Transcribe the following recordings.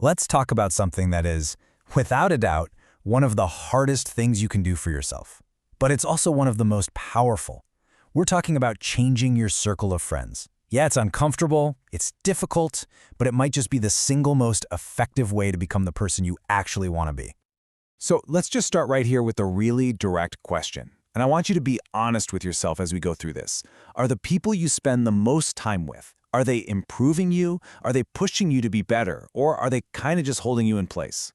Let's talk about something that is, without a doubt, one of the hardest things you can do for yourself. But it's also one of the most powerful. We're talking about changing your circle of friends. Yeah, it's uncomfortable, it's difficult, but it might just be the single most effective way to become the person you actually want to be. So let's just start right here with a really direct question. And I want you to be honest with yourself as we go through this. Are the people you spend the most time with, are they improving you? Are they pushing you to be better? Or are they kind of just holding you in place?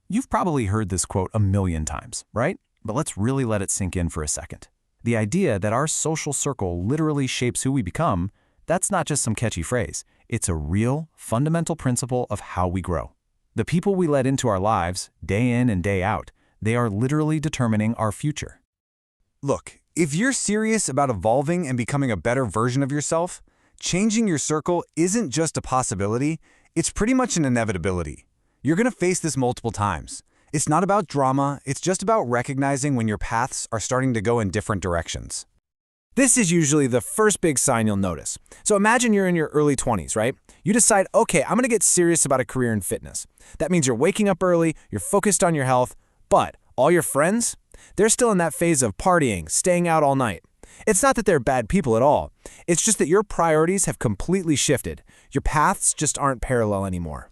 You've probably heard this quote a million times, right? But let's really let it sink in for a second. The idea that our social circle literally shapes who we become, that's not just some catchy phrase. It's a real, fundamental principle of how we grow. The people we let into our lives, day in and day out, they are literally determining our future. Look, if you're serious about evolving and becoming a better version of yourself, changing your circle isn't just a possibility, it's pretty much an inevitability. You're going to face this multiple times. It's not about drama, it's just about recognizing when your paths are starting to go in different directions. This is usually the first big sign you'll notice. So imagine you're in your early 20s, right? You decide, okay, I'm going to get serious about a career in fitness. That means you're waking up early, you're focused on your health, but all your friends, they're still in that phase of partying, staying out all night. It's not that they're bad people at all. It's just that your priorities have completely shifted. Your paths just aren't parallel anymore.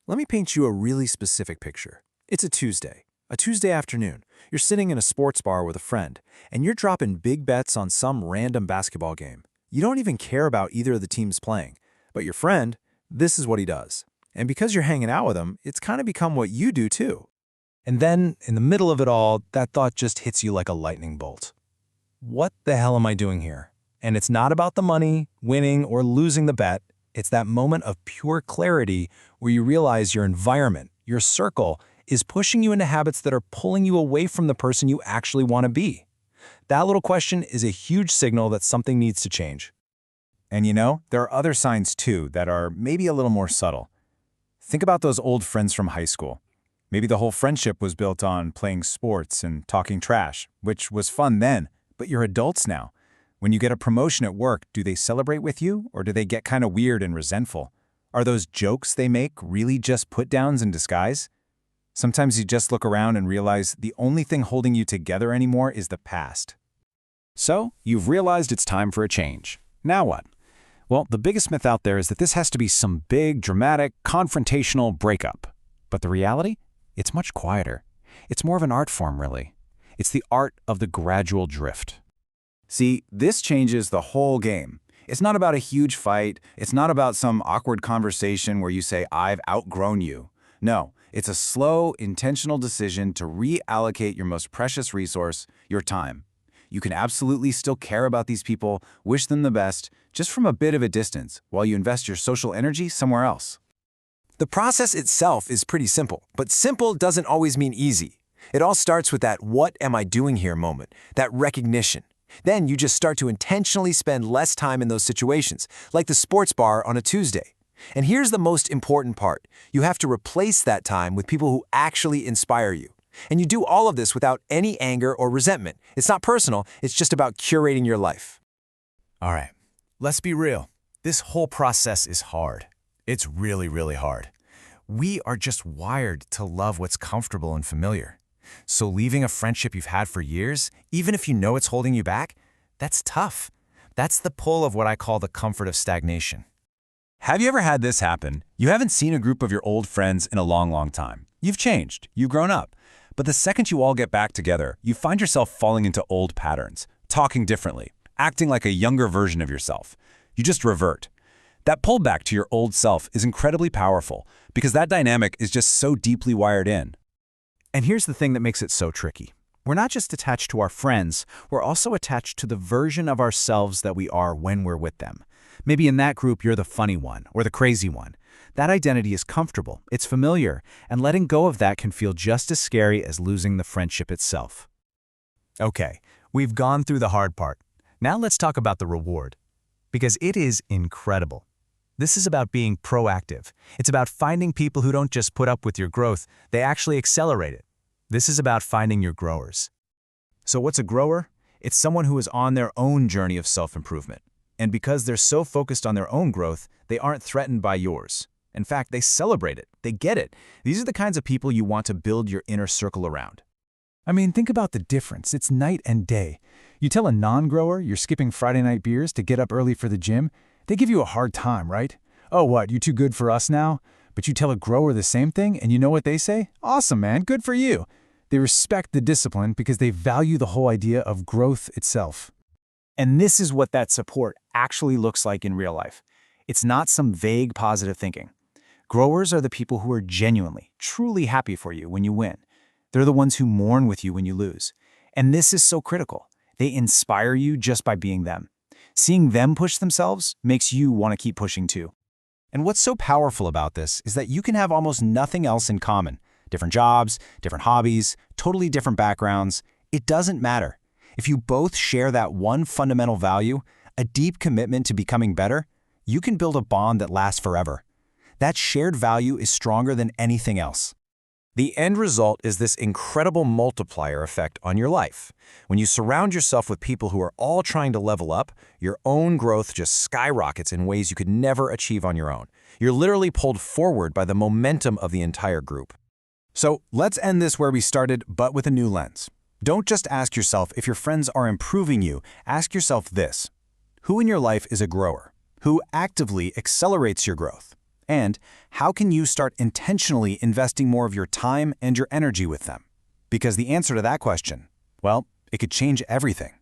Let me paint you a really specific picture. It's a Tuesday afternoon. You're sitting in a sports bar with a friend, and you're dropping big bets on some random basketball game. You don't even care about either of the teams playing, but your friend, this is what he does. And because you're hanging out with him, it's kind of become what you do too. And then, in the middle of it all, that thought just hits you like a lightning bolt. What the hell am I doing here? And it's not about the money, winning, or losing the bet. It's that moment of pure clarity where you realize your environment, your circle, is pushing you into habits that are pulling you away from the person you actually want to be. That little question is a huge signal that something needs to change. And you know, there are other signs too that are maybe a little more subtle. Think about those old friends from high school. Maybe the whole friendship was built on playing sports and talking trash, which was fun then, but you're adults now. When you get a promotion at work, do they celebrate with you, or do they get kind of weird and resentful? Are those jokes they make really just put-downs in disguise? Sometimes you just look around and realize the only thing holding you together anymore is the past. So, you've realized it's time for a change. Now what? Well, the biggest myth out there is that this has to be some big, dramatic, confrontational breakup. But the reality? It's much quieter. It's more of an art form, really. It's the art of the gradual drift. See, this changes the whole game. It's not about a huge fight. It's not about some awkward conversation where you say, "I've outgrown you." No, it's a slow, intentional decision to reallocate your most precious resource, your time. You can absolutely still care about these people, wish them the best, just from a bit of a distance, while you invest your social energy somewhere else. The process itself is pretty simple, but simple doesn't always mean easy. It all starts with that "what am I doing here" moment, that recognition. Then you just start to intentionally spend less time in those situations, like the sports bar on a Tuesday. And here's the most important part. You have to replace that time with people who actually inspire you. And you do all of this without any anger or resentment. It's not personal, it's just about curating your life. All right, let's be real. This whole process is hard. It's really, really hard. We are just wired to love what's comfortable and familiar. So leaving a friendship you've had for years, even if you know it's holding you back, that's tough. That's the pull of what I call the comfort of stagnation. Have you ever had this happen? You haven't seen a group of your old friends in a long, long time. You've changed, you've grown up. But the second you all get back together, you find yourself falling into old patterns, talking differently, acting like a younger version of yourself. You just revert. That pullback to your old self is incredibly powerful because that dynamic is just so deeply wired in. And here's the thing that makes it so tricky. We're not just attached to our friends, we're also attached to the version of ourselves that we are when we're with them. Maybe in that group you're the funny one or the crazy one. That identity is comfortable, it's familiar, and letting go of that can feel just as scary as losing the friendship itself. Okay, we've gone through the hard part. Now let's talk about the reward. Because it is incredible. This is about being proactive. It's about finding people who don't just put up with your growth, they actually accelerate it. This is about finding your growers. So what's a grower? It's someone who is on their own journey of self-improvement. And because they're so focused on their own growth, they aren't threatened by yours. In fact, they celebrate it. They get it. These are the kinds of people you want to build your inner circle around. I mean, think about the difference. It's night and day. You tell a non-grower you're skipping Friday night beers to get up early for the gym, they give you a hard time, right? Oh, what, you too good for us now? But you tell a grower the same thing, and you know what they say? Awesome, man, good for you. They respect the discipline because they value the whole idea of growth itself. And this is what that support actually looks like in real life. It's not some vague positive thinking. Growers are the people who are genuinely, truly happy for you when you win. They're the ones who mourn with you when you lose. And this is so critical. They inspire you just by being them. Seeing them push themselves makes you want to keep pushing too. And what's so powerful about this is that you can have almost nothing else in common. Different jobs, different hobbies, totally different backgrounds. It doesn't matter. If you both share that one fundamental value, a deep commitment to becoming better, you can build a bond that lasts forever. That shared value is stronger than anything else. The end result is this incredible multiplier effect on your life. When you surround yourself with people who are all trying to level up, your own growth just skyrockets in ways you could never achieve on your own. You're literally pulled forward by the momentum of the entire group. So let's end this where we started, but with a new lens. Don't just ask yourself if your friends are improving you. Ask yourself this: who in your life is a grower? Who actively accelerates your growth? And how can you start intentionally investing more of your time and your energy with them? Because the answer to that question, well, it could change everything.